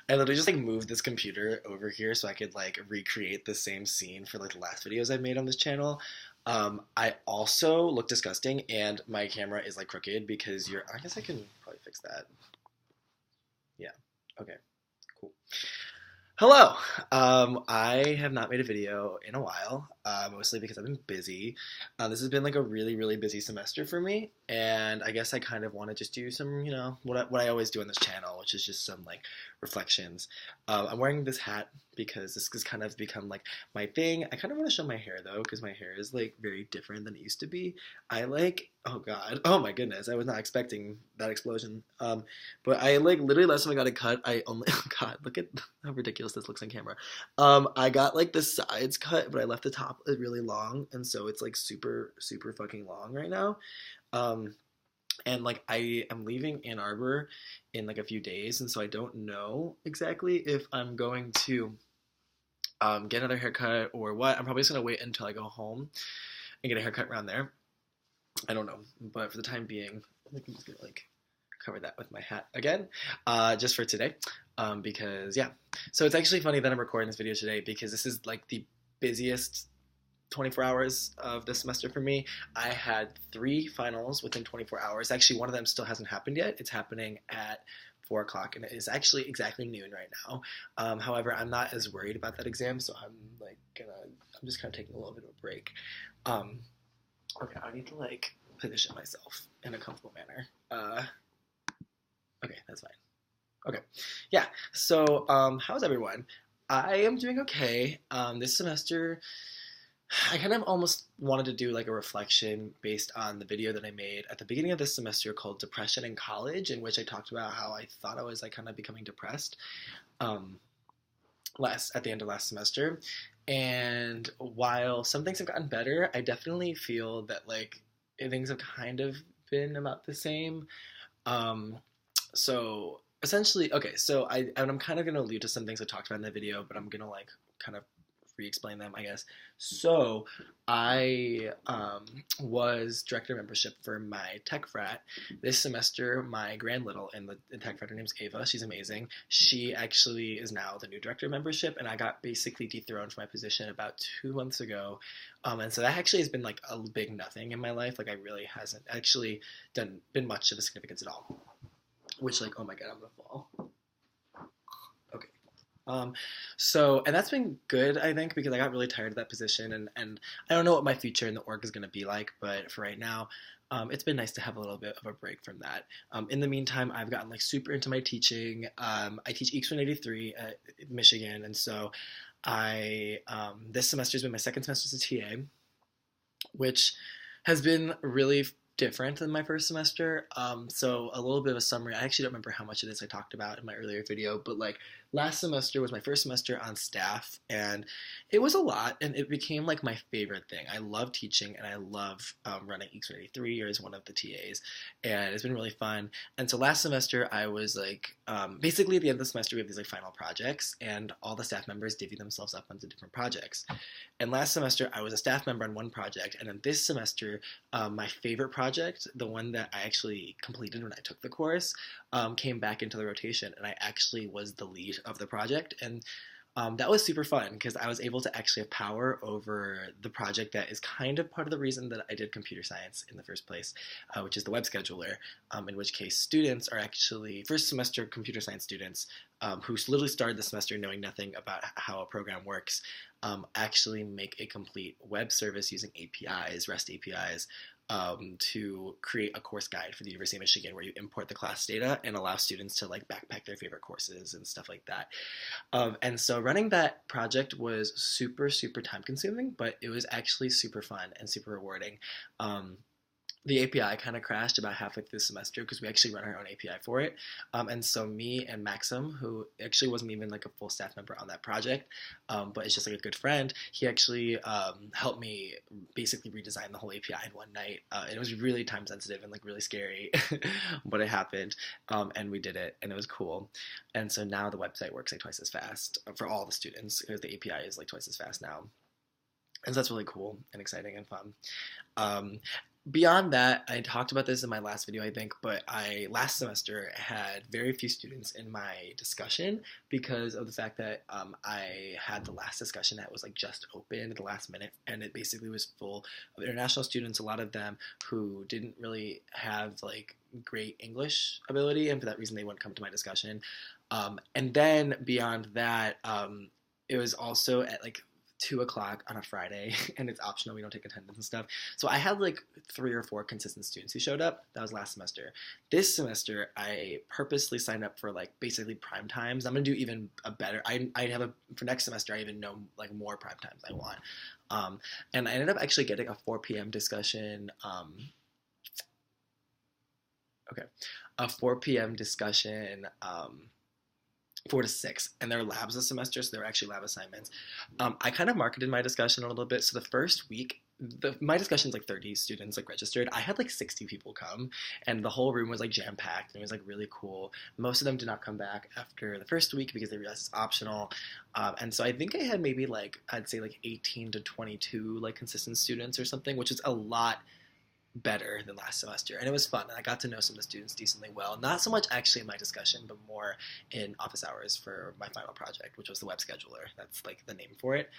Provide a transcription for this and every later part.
I literally just like moved this computer over here so I could like recreate the same scene for like the last videos I've made on this channel. I also look disgusting and my camera is like crooked because I guess I can probably fix that. Yeah. Okay. Cool. Hello. I have not made a video in a while, mostly because I've been busy. This has been like a really, really busy semester for me, and I guess I kind of want to just do some, what I always do on this channel, which is just some like reflections. I'm wearing this hat because this has kind of become like my thing. I kind of want to show my hair though, because my hair is like very different than it used to be. I like, oh God, oh my goodness, I was not expecting that explosion. But I like literally last time I got a cut, I only oh God, look at how ridiculous this looks on camera. I got like the sides cut, but I left the top really long, and so it's like super super fucking long right now. Um, and like I am leaving Ann Arbor in like a few days, and so I don't know exactly if I'm going to get another haircut or what. I'm probably just gonna wait until I go home and get a haircut around there. I don't know, but for the time being, I think I'm just gonna like cover that with my hat again, just for today, because yeah. So it's actually funny that I'm recording this video today because this is like the busiest 24 hours of the semester for me. I had 3 finals within 24 hours. Actually, one of them still hasn't happened yet. It's happening at 4 o'clock, and it is actually exactly noon right now. However, I'm not as worried about that exam, so I'm just kind of taking a little bit of a break. Okay, I need to like position myself in a comfortable manner. Okay, that's fine. Okay, yeah. So, how's everyone? I am doing okay. This semester, I kind of almost wanted to do like a reflection based on the video that I made at the beginning of this semester called "Depression in College," in which I talked about how I thought I was like kind of becoming depressed. Um, last at the end of last semester, and while some things have gotten better, I definitely feel that like things have kind of been about the same. Um, so essentially, okay, so I'm kind of gonna allude to some things I talked about in the video, but I'm gonna like kind of re-explain them, I guess. So I was director of membership for my tech frat this semester. My grand little in the tech frat, her name's Ava. She's amazing. She actually is now the new director of membership, and I got basically dethroned from my position about 2 months ago. And so that actually has been like a big nothing in my life. Like I really hasn't actually been much of a significance at all. Which like, oh my God, I'm gonna fall. Okay. Um, and that's been good, I think, because I got really tired of that position, and I don't know what my future in the org is going to be like, but for right now, it's been nice to have a little bit of a break from that. In the meantime, I've gotten like super into my teaching. I teach EX 183 at Michigan, and so this semester has been my second semester as a TA, which has been really different than my first semester. So a little bit of a summary. I actually don't remember how much of this I talked about in my earlier video, but like last semester was my first semester on staff, and it was a lot, and it became like my favorite thing. I love teaching, and I love running EX183 as one of the TAs, and it's been really fun. And so last semester I was like, basically at the end of the semester we have these like final projects, and all the staff members divvy themselves up onto different projects. And last semester I was a staff member on one project, and then this semester my favorite project, the one that I actually completed when I took the course, came back into the rotation, and I actually was the lead of the project. And that was super fun because I was able to actually have power over the project that is kind of part of the reason that I did computer science in the first place, which is the web scheduler, in which case students are actually first semester computer science students who literally started the semester knowing nothing about how a program works, actually make a complete web service using APIs, REST APIs, to create a course guide for the University of Michigan where you import the class data and allow students to like backpack their favorite courses and stuff like that. And so running that project was super, super time consuming, but it was actually super fun and super rewarding. The API kind of crashed about halfway through the semester because we actually run our own API for it. And so me and Maxim, who actually wasn't even like a full staff member on that project, but is just like a good friend, he actually helped me basically redesign the whole API in one night. And it was really time sensitive and like really scary, but it happened, and we did it, and it was cool. And so now the website works like twice as fast for all the students because the API is like twice as fast now. And so that's really cool and exciting and fun. Beyond that, I talked about this in my last video, I think, but I last semester had very few students in my discussion because of the fact that I had the last discussion that was like just open at the last minute, and it basically was full of international students, a lot of them who didn't really have like great English ability, and for that reason, they wouldn't come to my discussion. And then beyond that, it was also at like 2 o'clock on a Friday, and it's optional. We don't take attendance and stuff. So I had like 3 or 4 consistent students who showed up. That was last semester. This semester, I purposely signed up for like basically prime times. I'm gonna do even a better. I have a for next semester. I even know like more prime times I want. And I ended up actually getting a 4 p.m. discussion. Okay, a 4 p.m. discussion. 4 to 6, and there are labs this semester, so there were actually lab assignments. I kind of marketed my discussion a little bit. So the first week, my discussion's like 30 students like registered. I had like 60 people come, and the whole room was like jam packed, and it was like really cool. Most of them did not come back after the first week because they realized it's optional. And so I think I had maybe like I'd say like 18 to 22 like consistent students or something, which is a lot better than last semester, and it was fun, and I got to know some of the students decently well, not so much actually in my discussion, but more in office hours for my final project, which was the web scheduler. That's like the name for it.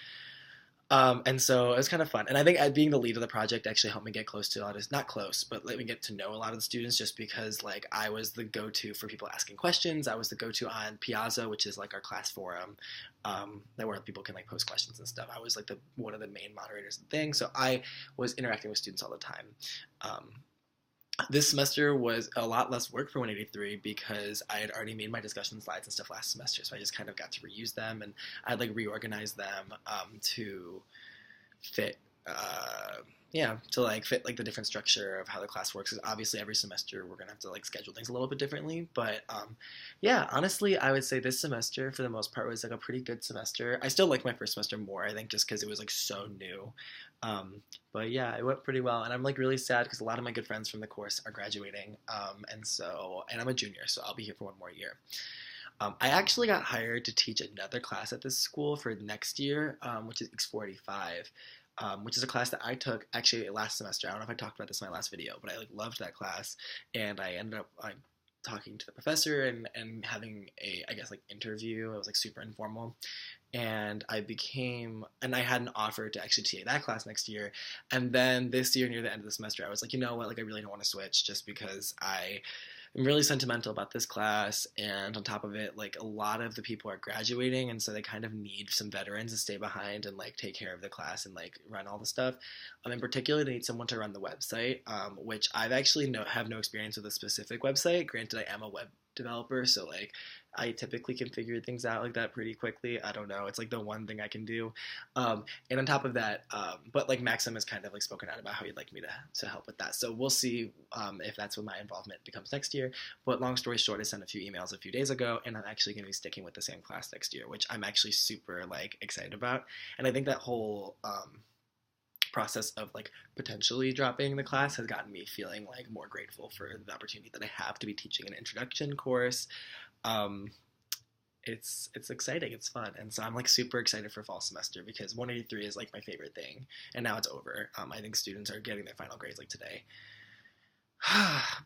And so it was kind of fun. And I think being the lead of the project actually helped me get close to a lot of, not close, but let me get to know a lot of the students, just because like I was the go-to for people asking questions. I was the go-to on Piazza, which is like our class forum, that where people can like post questions and stuff. I was like one of the main moderators of the thing. So I was interacting with students all the time. This semester was a lot less work for 183 because I had already made my discussion slides and stuff last semester, so I just kind of got to reuse them, and I'd like reorganized them to fit to like fit like the different structure of how the class works. Because obviously every semester we're gonna have to like schedule things a little bit differently, but yeah, honestly I would say this semester for the most part was like a pretty good semester. I still like my first semester more, I think, just because it was like so new. But yeah, it went pretty well, and I'm like really sad because a lot of my good friends from the course are graduating, and I'm a junior, so I'll be here for one more year. I actually got hired to teach another class at this school for next year, which is X485, which is a class that I took actually last semester. I don't know if I talked about this in my last video, but I like loved that class, and I ended up talking to the professor and having a, I guess, like interview. It was like super informal, and I had an offer to actually TA that class next year. And then this year, near the end of the semester, I was like, you know what, like I really don't want to switch, just because I'm really sentimental about this class, and on top of it, like a lot of the people are graduating, and so they kind of need some veterans to stay behind and like take care of the class and like run all the stuff. In particular, they need someone to run the website, which I've actually have no experience with a specific website. Granted, I am a web developer, so like I typically can figure things out like that pretty quickly. I don't know, it's like the one thing I can do. And on top of that, but like Maxim has kind of like spoken out about how he'd like me to help with that. So we'll see if that's what my involvement becomes next year. But long story short, I sent a few emails a few days ago, and I'm actually going to be sticking with the same class next year, which I'm actually super like excited about. And I think that whole process of like potentially dropping the class has gotten me feeling like more grateful for the opportunity that I have to be teaching an introduction course. It's exciting, it's fun, and so I'm like super excited for fall semester because 183 is like my favorite thing, and now it's over. I think students are getting their final grades like today.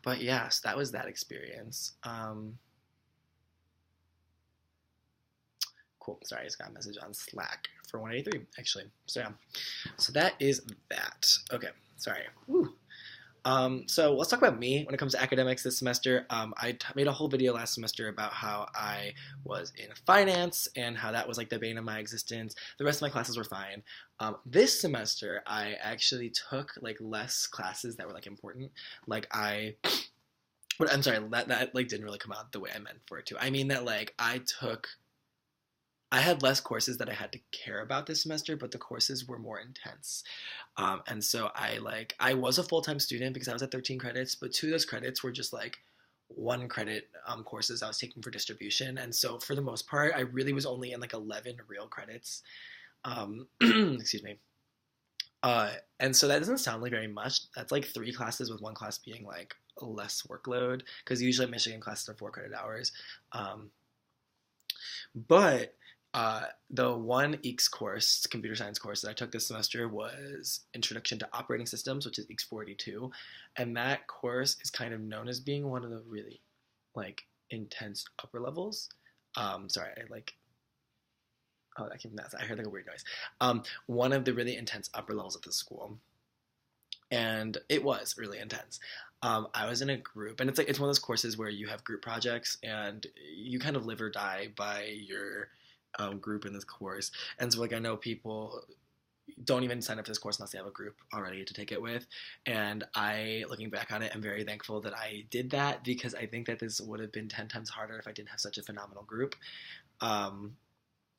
But yes, that was that experience. Cool. Sorry, I just got a message on Slack for 183 actually. So yeah, so that is that. Okay, sorry. Woo. So let's talk about me when it comes to academics this semester. I made a whole video last semester about how I was in finance and how that was like the bane of my existence. The rest of my classes were fine. This semester, I actually took like less classes that were like important. Like I'm sorry, that like didn't really come out the way I meant for it to. I mean that like I had less courses that I had to care about this semester, but the courses were more intense. And so I was a full-time student because I was at 13 credits, but 2 of those credits were just like 1 credit courses I was taking for distribution. And so for the most part, I really was only in like 11 real credits. Excuse me. And so that doesn't sound like very much. That's like 3 classes with 1 class being like a less workload, because usually Michigan classes are 4 credit hours. But The one EECS course, computer science course that I took this semester was Introduction to Operating Systems, which is EECS 42, and that course is kind of known as being one of the really like intense upper levels. Sorry, I like. Oh, that came from that. I heard like a weird noise. One of the really intense upper levels of the school, and it was really intense. I was in a group, and it's one of those courses where you have group projects, and you kind of live or die by your group in this course. And so, like, I know people don't even sign up for this course unless they have a group already to take it with. And I, looking back on it, I'm very thankful that I did that because I think that this would have been 10 times harder if I didn't have such a phenomenal group. Um,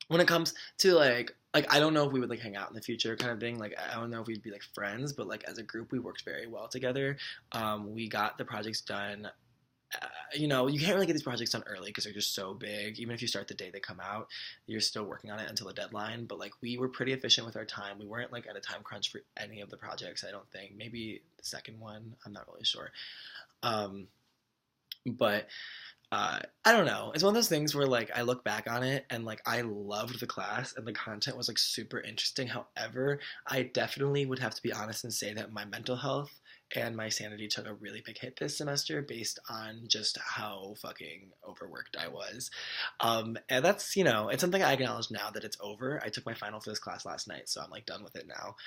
when it comes to like I don't know if we would like hang out in the future kind of thing. Like I don't know if we'd be like friends, but like as a group we worked very well together. We got the projects done. You can't really get these projects done early because they're just so big. Even if you start the day they come out, you're still working on it until the deadline. But like we were pretty efficient with our time. We weren't like at a time crunch for any of the projects. I don't think. Maybe the second one. I'm not really sure. Um, but I don't know. It's one of those things where like I look back on it and like I loved the class and the content was like super interesting. However, I definitely would have to be honest and say that my mental health and my sanity took a really big hit this semester based on just how fucking overworked I was. And that's, it's something I acknowledge now that it's over. I took my final for this class last night, so I'm like done with it now.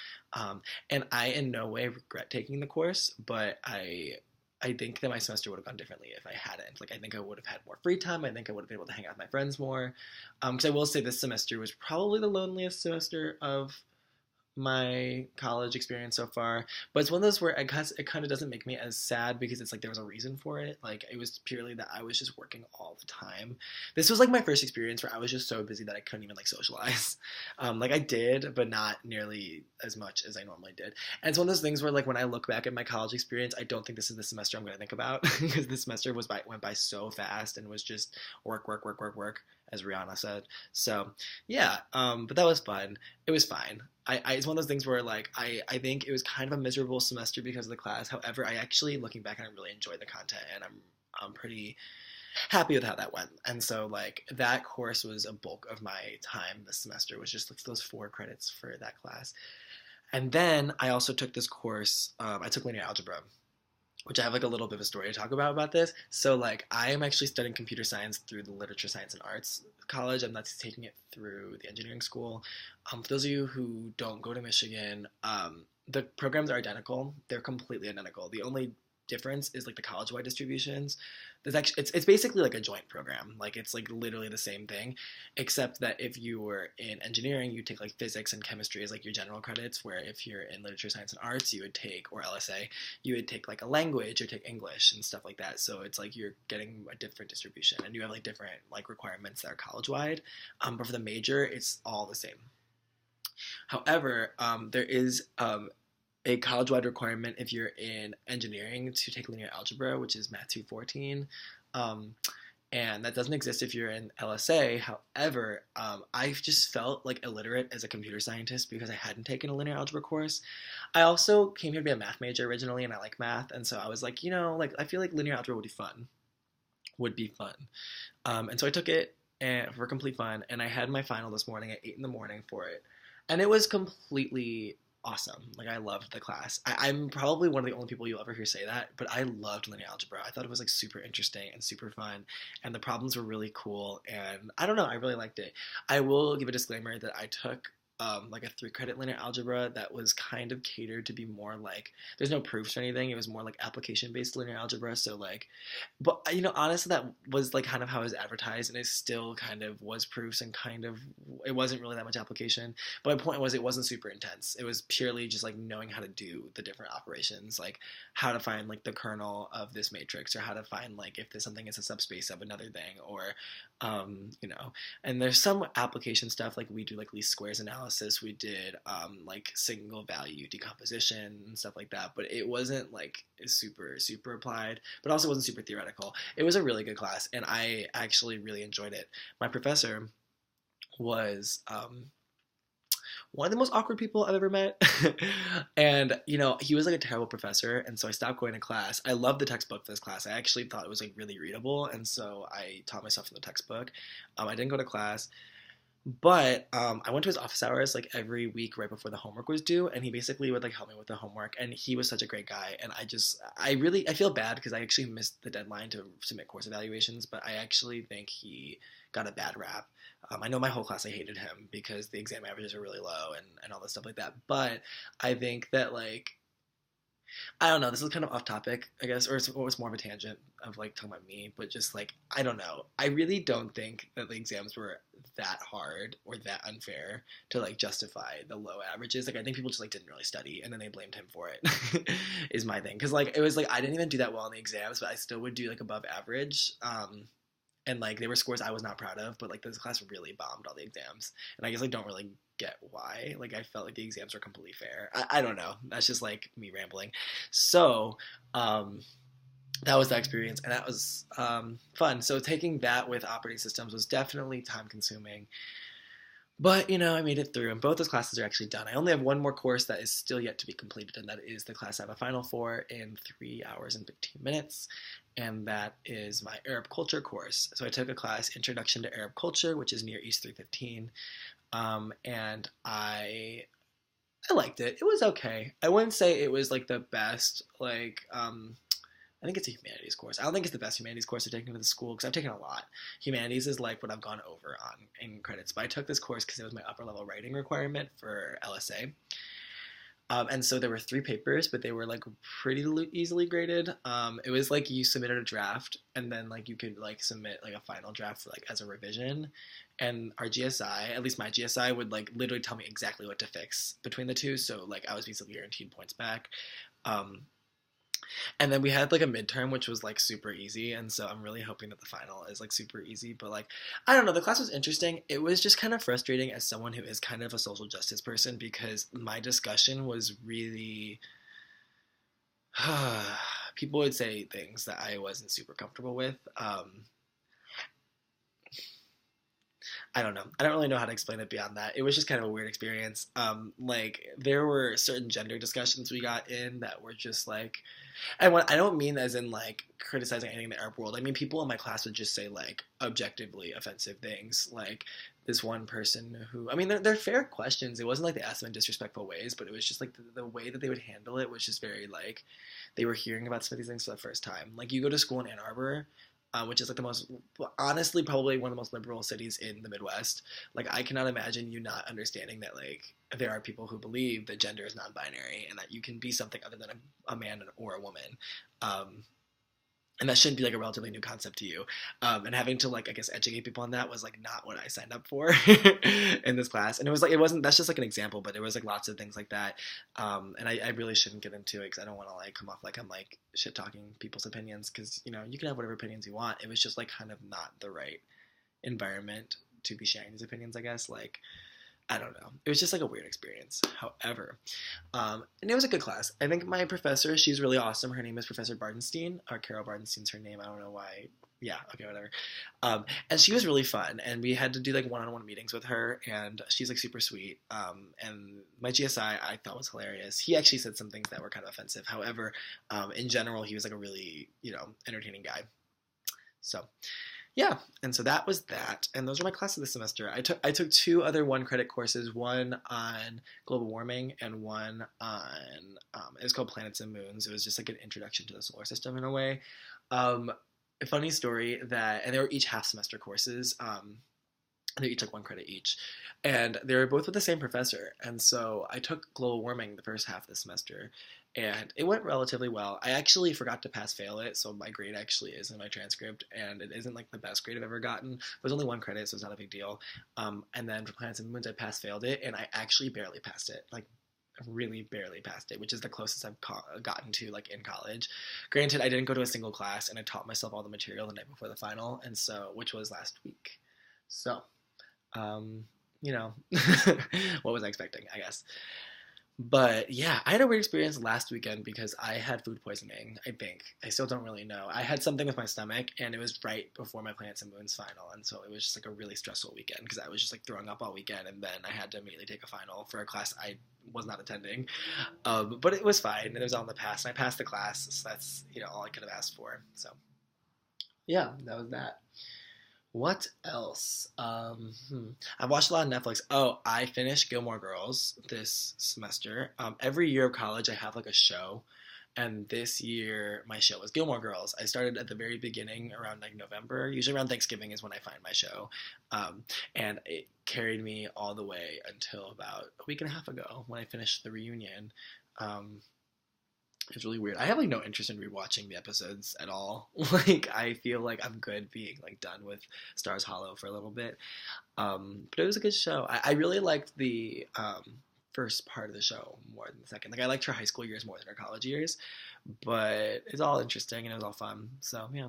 And I in no way regret taking the course, but I think that my semester would have gone differently if I hadn't. Like, I think I would have had more free time. I think I would have been able to hang out with my friends more. Because I will say this semester was probably the loneliest semester of my college experience so far. But it's one of those where it kind of doesn't make me as sad because it's like there was a reason for it. Like it was purely that I was just working all the time. This was like my first experience where I was just so busy that I couldn't even like socialize. Like I did, but not nearly as much as I normally did. And it's one of those things where like when I look back at my college experience, I don't think this is the semester I'm going to think about because this semester went by so fast and was just work, work, work, work, work, as Rihanna said. So yeah, but that was fun. It was fine. It's one of those things where like I think it was kind of a miserable semester because of the class. However, I actually looking back and I really enjoyed the content and I'm pretty happy with how that went. And so like that course was a bulk of my time this semester was just like those 4 credits for that class. And then I also took this course. I took linear algebra, which I have like a little bit of a story to talk about this. So like I am actually studying computer science through the literature science and arts college. I'm not taking it through the engineering school. For those of you who don't go to Michigan, the programs are identical. They're completely identical. The only difference is like the college-wide distributions. There's actually it's basically like a joint program. Like it's like literally the same thing, except that if you were in engineering, you take like physics and chemistry as like your general credits. Where if you're in literature, science, and arts, you would take or LSA, you would take like a language or take English and stuff like that. So it's like you're getting a different distribution, and you have like different like requirements that are college-wide. But for the major, it's all the same. However, there is a college-wide requirement if you're in engineering to take linear algebra, which is Math 214. And that doesn't exist if you're in LSA. However, I've just felt like illiterate as a computer scientist because I hadn't taken a linear algebra course. I also came here to be a math major originally, and I like math, and so I was like, like I feel like linear algebra would be fun. And so I took it for complete fun, and I had my final this morning at 8 in the morning for it, and it was completely awesome. Like I loved the class. I'm probably one of the only people you'll ever hear say that, but I loved linear algebra. I thought it was like super interesting and super fun, and the problems were really cool. And I don't know, I really liked it. I will give a disclaimer that I took like a 3-credit linear algebra that was kind of catered to be more like there's no proofs or anything. It was more like application based linear algebra. So like, but honestly, that was like kind of how it was advertised, and it still kind of was proofs and kind of it wasn't really that much application. But my point was it wasn't super intense. It was purely just like knowing how to do the different operations, like how to find like the kernel of this matrix, or how to find like if there's something is a subspace of another thing, or and there's some application stuff like we do like least squares analysis. We did like single value decomposition and stuff like that, but it wasn't like super applied, but also wasn't super theoretical. It was a really good class, and I actually really enjoyed it. My professor was one of the most awkward people I've ever met. And, he was like a terrible professor. And so I stopped going to class. I loved the textbook for this class. I actually thought it was like really readable. And so I taught myself from the textbook. I didn't go to class. But I went to his office hours like every week right before the homework was due, and he basically would like help me with the homework. And he was such a great guy. And I feel bad because I actually missed the deadline to submit course evaluations, but I actually think he got a bad rap. I know my whole class I hated him because the exam averages are really low and all this stuff like that. But I think that like I don't know. This is kind of off topic, I guess, or it's more of a tangent of like talking about me, but just like I don't know. I really don't think that the exams were that hard or that unfair to like justify the low averages. Like I think people just like didn't really study and then they blamed him for it. Is my thing because like it was like I didn't even do that well in the exams, but I still would do like above average. And like they were scores I was not proud of, but like this class really bombed all the exams, and I guess I don't really get why. Like I felt like the exams were completely fair. I don't know. That's just like me rambling. So that was that experience, and that was fun. So taking that with operating systems was definitely time consuming. But I made it through, and both those classes are actually done. I only have one more course that is still yet to be completed, and that is the class I have a final for in 3 hours and 15 minutes, and that is my Arab culture course. So I took a class, Introduction to Arab Culture, which is Near East 315, and I liked it. It was okay. I wouldn't say it was like the best. I think it's a humanities course. I don't think it's the best humanities course I've taken to the school because I've taken a lot. Humanities is like what I've gone over on in credits, but I took this course because it was my upper level writing requirement for LSA. And so there were 3 papers, but they were like pretty easily graded. It was like you submitted a draft, and then like you could like submit like a final draft for like as a revision. And our GSI, at least my GSI, would like literally tell me exactly what to fix between the two. So like I was basically guaranteed points back. Um, and then we had like a midterm, which was like super easy. And so I'm really hoping that the final is like super easy. But like, I don't know, the class was interesting. It was just kind of frustrating as someone who is kind of a social justice person because my discussion was really. People would say things that I wasn't super comfortable with. I don't know. I don't really know how to explain it beyond that. It was just kind of a weird experience. Like there were certain gender discussions we got in that were just like, and what I don't mean as in like criticizing anything in the Arab world. I mean people in my class would just say like objectively offensive things. Like this one person who, I mean, they're fair questions. It wasn't like they asked them in disrespectful ways, but it was just like the way that they would handle it was just very like they were hearing about some of these things for the first time. Like you go to school in Ann Arbor, which is like the most, honestly, probably one of the most liberal cities in the Midwest. Like, I cannot imagine you not understanding that, like, there are people who believe that gender is non binary and that you can be something other than a man or a woman. Um, and that shouldn't be like a relatively new concept to you. And having to like I guess educate people on that was like not what I signed up for in this class. And it was like it wasn't that's just like an example, but there was like lots of things like that. And I really shouldn't get into it because I don't want to like come off like I'm like shit talking people's opinions because you can have whatever opinions you want. It was just like kind of not the right environment to be sharing these opinions. I guess like I don't know. It was just like a weird experience. However, and it was a good class. I think my professor, she's really awesome. Her name is Professor Bardenstein, or Carol Bardenstein's her name. I don't know why. Yeah, okay, whatever. And she was really fun, and we had to do like one-on-one meetings with her, and she's like super sweet. And my GSI I thought was hilarious. He actually said some things that were kind of offensive. However, in general, he was like a really entertaining guy. So yeah, and so that was that, and those were my classes this semester. I took 2 other 1 credit courses, one on global warming and one on it was called Planets and Moons. It was just like an introduction to the solar system in a way. A funny story that, and they were each half semester courses. They each took 1 credit each, and they were both with the same professor. And so I took global warming the first half of the semester, and it went relatively well. I actually forgot to pass fail it, so my grade actually is in my transcript, and it isn't like the best grade I've ever gotten. There's only 1 credit, so it's not a big deal. And then for Planets and Moons, I pass failed it, and I actually barely passed it. Like really barely passed it, which is the closest I've gotten to like in college. Granted, I didn't go to a single class, and I taught myself all the material the night before the final, and so which was last week. So um, you know, what was I expecting, I guess. But yeah, I had a weird experience last weekend because I had food poisoning, I think. I still don't really know. I had something with my stomach, and it was right before my Planets and Moons final, and so it was just like a really stressful weekend because I was just like throwing up all weekend, and then I had to immediately take a final for a class I was not attending. But it was fine, and it was all in the past, and I passed the class, so that's all I could have asked for. So yeah, that was that. What else? I've watched a lot of Netflix. Oh, I finished Gilmore Girls this semester. Every year of college, I have like a show, and this year my show was Gilmore Girls. I started at the very beginning around like November. Usually around Thanksgiving is when I find my show, um, and it carried me all the way until about a week and a half ago when I finished the reunion. Um, it's really weird. I have like no interest in rewatching the episodes at all. Like I feel like I'm good being like done with Stars Hollow for a little bit. But it was a good show. I really liked the first part of the show more than the second. Like I liked her high school years more than her college years, but it's all interesting and it was all fun. So yeah.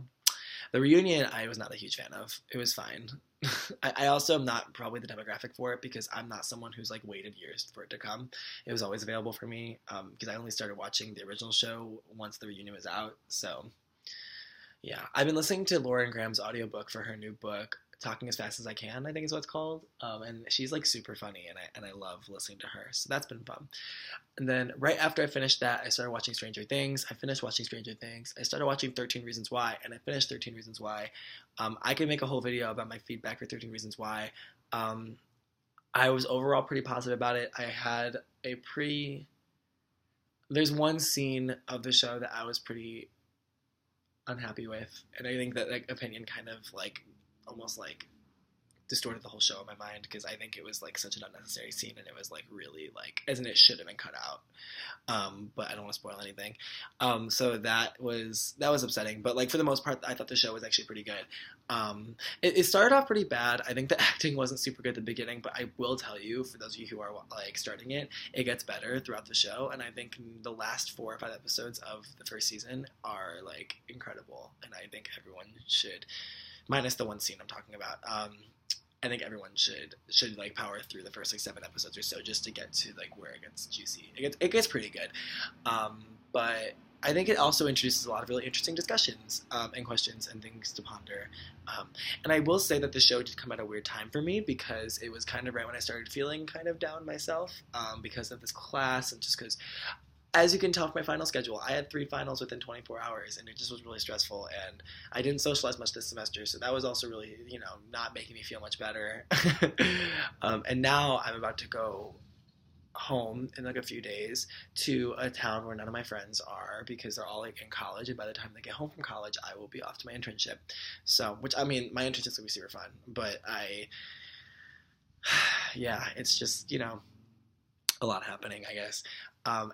The reunion, I was not a huge fan of. It was fine. I also am not probably the demographic for it because I'm not someone who's like waited years for it to come. It was always available for me because I only started watching the original show once the reunion was out. So yeah, I've been listening to Lauren Graham's audiobook for her new book, Talking as Fast as I Can, I think is what it's called. And she's like super funny, and I love listening to her. So that's been fun. And then right after I finished that, I started watching Stranger Things. I finished watching Stranger Things. I started watching 13 Reasons Why, and I finished 13 Reasons Why. I could make a whole video about my feedback for 13 Reasons Why. Um, I was overall pretty positive about it. I had a pretty. There's one scene of the show that I was pretty unhappy with, and I think that like opinion kind of like almost like distorted the whole show in my mind because I think it was like such an unnecessary scene and it was like really like as in it should have been cut out. But I don't want to spoil anything. So that was upsetting. But like for the most part, I thought the show was actually pretty good. It started off pretty bad. I think the acting wasn't super good at the beginning, but I will tell you, for those of you who are like starting it, it gets better throughout the show. And I think the last 4 or 5 episodes of the first season are like incredible. And I think everyone should, minus the one scene I'm talking about. I think everyone should like power through the first like 7 episodes or so just to get to like where it gets juicy. It gets pretty good, but I think it also introduces a lot of really interesting discussions and questions and things to ponder. And I will say that the show did come at a weird time for me because it was kind of right when I started feeling kind of down myself because of this class and just because as you can tell from my final schedule, I had 3 finals within 24 hours, and it just was really stressful, and I didn't socialize much this semester, so that was also really, not making me feel much better. And now I'm about to go home in like a few days to a town where none of my friends are because they're all like in college, and by the time they get home from college, I will be off to my internship. So, which, I mean, my internship's gonna be super fun, but yeah, it's just, a lot happening, I guess.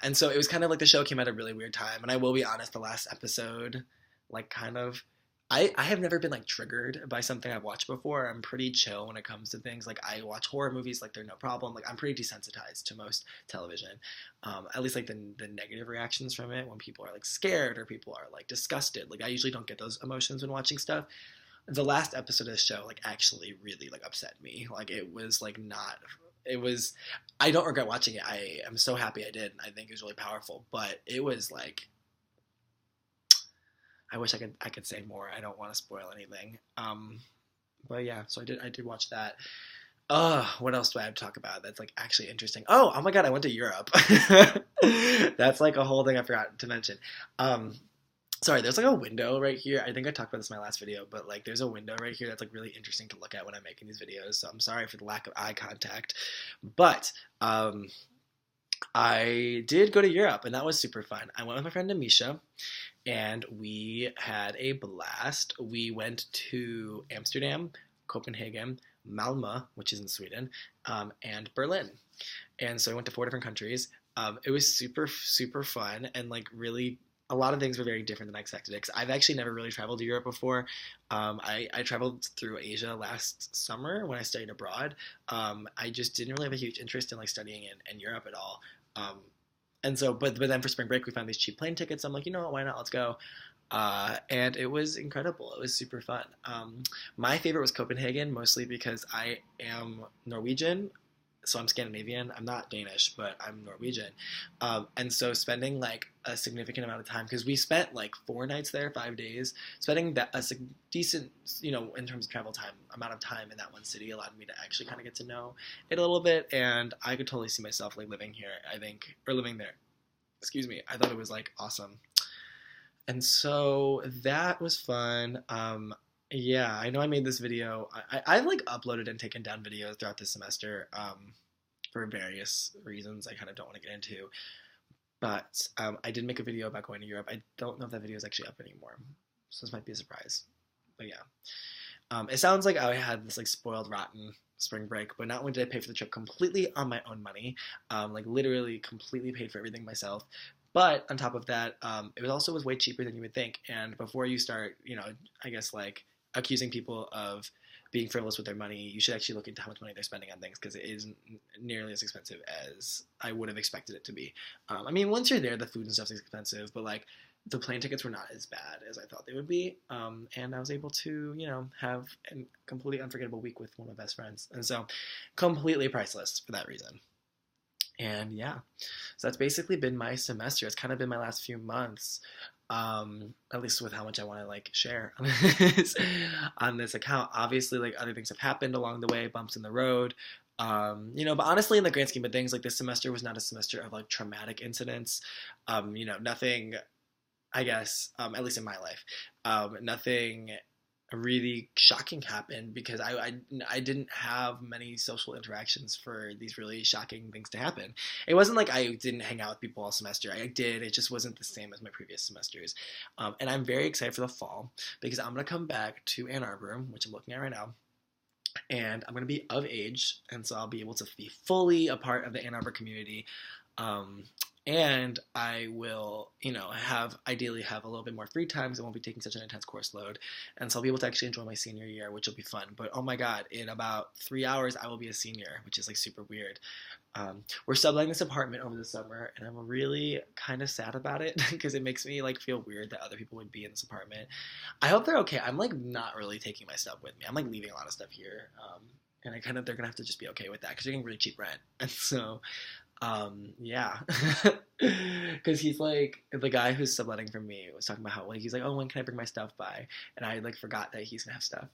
And so it was kind of like the show came at a really weird time. And I will be honest, the last episode, like kind of, I have never been like triggered by something I've watched before. I'm pretty chill when it comes to things. Like I watch horror movies, like they're no problem. Like I'm pretty desensitized to most television. At least like the negative reactions from it when people are like scared or people are like disgusted. Like I usually don't get those emotions when watching stuff. The last episode of the show like actually really like upset me. Like it was like not it was I don't regret watching it. I am so happy I did. I think it was really powerful, but it was like I wish I could say more. I don't want to spoil anything. But yeah, so I did watch that. What else do I have to talk about that's like actually interesting? Oh my god, I went to Europe. That's like a whole thing I forgot to mention. Sorry, there's like a window right here. I think I talked about this in my last video, but like there's a window right here that's like really interesting to look at when I'm making these videos. So I'm sorry for the lack of eye contact. But I did go to Europe and that was super fun. I went with my friend Amisha and we had a blast. We went to Amsterdam, Copenhagen, Malmö, which is in Sweden, and Berlin. And so I went to 4 different countries. It was super, super fun and like really a lot of things were very different than I expected because I've actually never really traveled to Europe before. I traveled through Asia last summer when I studied abroad. I just didn't really have a huge interest in like studying in Europe at all. And so, but then for spring break, we found these cheap plane tickets. I'm like, you know what, why not? Let's go. And it was incredible. It was super fun. My favorite was Copenhagen, mostly because I am Norwegian. So I'm Scandinavian. I'm not Danish, but I'm Norwegian. And so spending like a significant amount of time, because we spent like 4 nights there, 5 days, spending that a decent, in terms of travel time, amount of time in that one city allowed me to actually kind of get to know it a little bit. And I could totally see myself like living here, I think, or living there. Excuse me. I thought it was like awesome. And so that was fun. Yeah, I know I made this video. I've like uploaded and taken down videos throughout this semester for various reasons I kind of don't want to get into. But I did make a video about going to Europe. I don't know if that video is actually up anymore. So this might be a surprise. But yeah. It sounds like I had this like spoiled, rotten spring break, but not only did I pay for the trip completely on my own money, like literally completely paid for everything myself. But on top of that, it was way cheaper than you would think. And before you start, I guess like accusing people of being frivolous with their money, you should actually look into how much money they're spending on things because it isn't nearly as expensive as I would have expected it to be. I mean, once you're there, the food and stuff is expensive, but like the plane tickets were not as bad as I thought they would be. And I was able to, have a completely unforgettable week with one of my best friends. And so completely priceless for that reason. And yeah, so that's basically been my semester. It's kind of been my last few months, at least with how much I want to like share on this account. Obviously, like other things have happened along the way, bumps in the road. But honestly, in the grand scheme of things, like this semester was not a semester of like traumatic incidents. Nothing, I guess, at least in my life, nothing really shocking happened because I didn't have many social interactions for these really shocking things to happen. It wasn't like I didn't hang out with people all semester. I did. It just wasn't the same as my previous semesters. And I'm very excited for the fall because I'm going to come back to Ann Arbor, which I'm looking at right now. And I'm going to be of age, and so I'll be able to be fully a part of the Ann Arbor community. And I will, ideally have a little bit more free time because I won't be taking such an intense course load. And so I'll be able to actually enjoy my senior year, which will be fun. But oh my God, in about 3 hours, I will be a senior, which is like super weird. We're subletting this apartment over the summer, and I'm really kind of sad about it because it makes me like feel weird that other people would be in this apartment. I hope they're okay. I'm like not really taking my stuff with me. I'm like leaving a lot of stuff here. And they're gonna have to just be okay with that because they're getting really cheap rent. And so yeah, because he's like the guy who's subletting from me was talking about how like he's like, oh, when can I bring my stuff by? And I like forgot that he's gonna have stuff.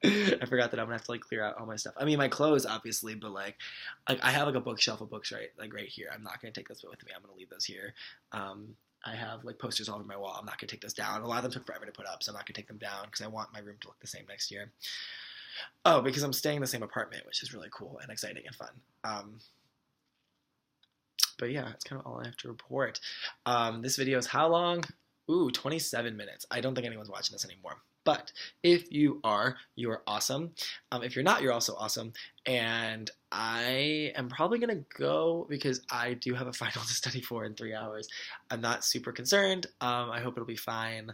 I forgot that I'm gonna have to like clear out all my stuff. I mean, my clothes obviously, but like I have like a bookshelf of books right here. I'm not gonna take those with me. I'm gonna leave those here. I have like posters all over my wall. I'm not gonna take those down. A lot of them took forever to put up, so I'm not gonna take them down because I want my room to look the same next year. Oh, because I'm staying in the same apartment, which is really cool and exciting and fun. But yeah, that's kind of all I have to report. This video is how long? Ooh, 27 minutes. I don't think anyone's watching this anymore. But if you are awesome. If you're not, you're also awesome. And I am probably going to go because I do have a final to study for in 3 hours. I'm not super concerned. I hope it'll be fine.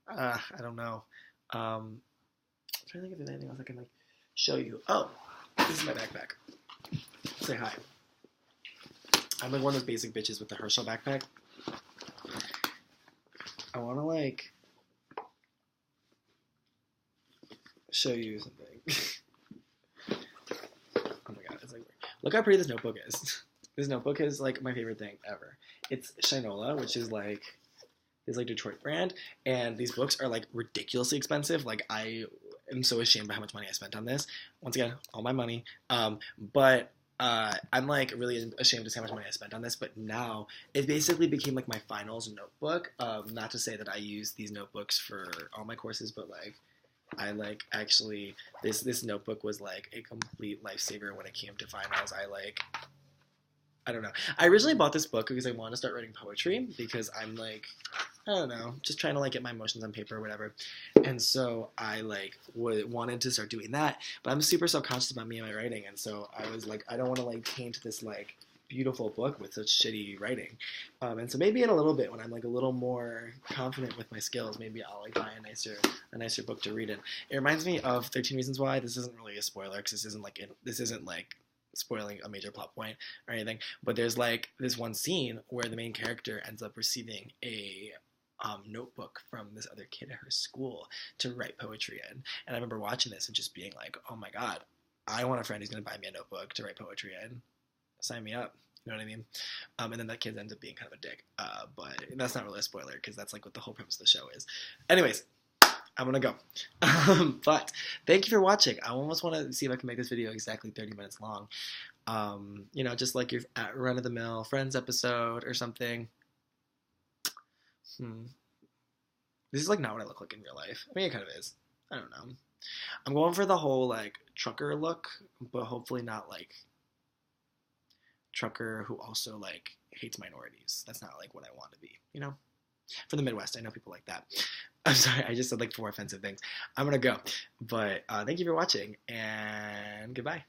I don't know. I'm trying to think if there's anything else I can like show you. Oh, this is my backpack. Say hi. I'm like one of those basic bitches with the Herschel backpack. I want to like show you something. Oh my God, it's like, look how pretty this notebook is. This notebook is like my favorite thing ever. It's Shinola, which is like this like Detroit brand, and these books are like ridiculously expensive. Like I am so ashamed by how much money I spent on this. Once again, all my money. But I'm like really ashamed to say how much money I spent on this, but now it basically became like my finals notebook. Not to say that I use these notebooks for all my courses, but like I like actually this notebook was like a complete lifesaver when it came to finals. I don't know. I originally bought this book because I want to start writing poetry because I'm like, I don't know, just trying to like get my emotions on paper or whatever. And so I like wanted to start doing that, but I'm super self-conscious about me and my writing. And so I was like, I don't want to like taint this like beautiful book with such shitty writing. And so maybe in a little bit when I'm like a little more confident with my skills, maybe I'll like buy a nicer book to read in. It reminds me of 13 Reasons Why. This isn't really a spoiler because this isn't like spoiling a major plot point or anything, but there's like this one scene where the main character ends up receiving a notebook from this other kid at her school to write poetry in. And I remember watching this and just being like, oh my God, I want a friend who's going to buy me a notebook to write poetry in. Sign me up. You know what I mean? And then that kid ends up being kind of a dick. But that's not really a spoiler because that's like what the whole premise of the show is. Anyways, I'm gonna go. But thank you for watching. I almost want to see if I can make this video exactly 30 minutes long. Just like your run-of-the-mill Friends episode or something. This is like not what I look like in real life. I mean, it kind of is. I don't know. I'm going for the whole like trucker look, but hopefully not like trucker who also like hates minorities. That's not like what I want to be, you know? For the Midwest, I know people like that. I'm sorry, I just said like 4 offensive things. I'm gonna go. But thank you for watching and goodbye.